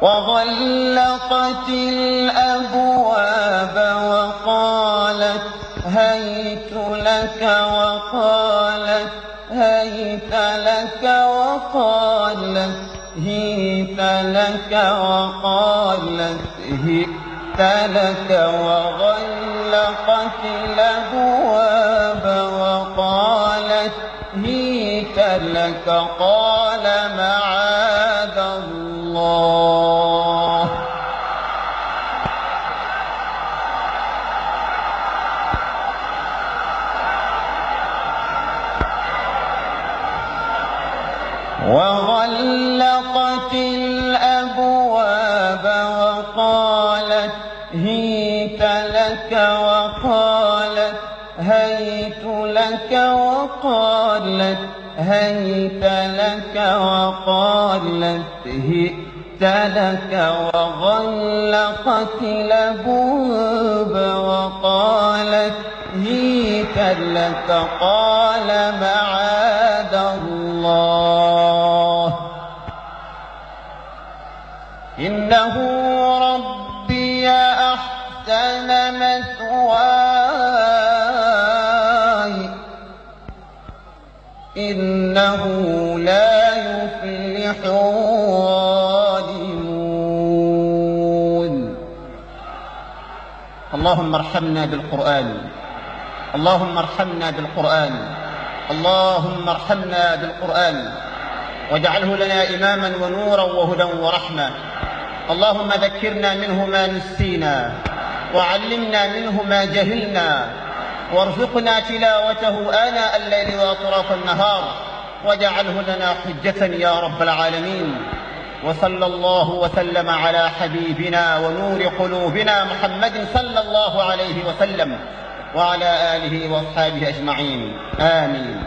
وغلقت الأبواب وقالت هيت لك وقالت هيت لك وقالت هيت لك وقالت هيت لك وغلقت الأبواب وقالت هيت لك قال معاذ الله وغلقت الأبواب وقالت هيت لك وقالت هيت لك وقالت هيت لك وقالت هيت لك وغلقت الأبواب وقالت هيت لك قال معاذ الله إنه ربي أحسن مثواي إنه لا يفلح الظالمون. اللهم ارحمنا بالقرآن، اللهم ارحمنا بالقرآن، اللهم ارحمنا بالقرآن واجعله لنا إماما ونورا وهدى ورحمة. اللهم ذكرنا منه ما نسينا وعلمنا منه ما جهلنا وارزقنا تلاوته آناء الليل وأطراف النهار واجعله لنا حجة يا رب العالمين. وصلى الله وسلم على حبيبنا ونور قلوبنا محمد صلى الله عليه وسلم وعلى آله وأصحابه أجمعين، آمين.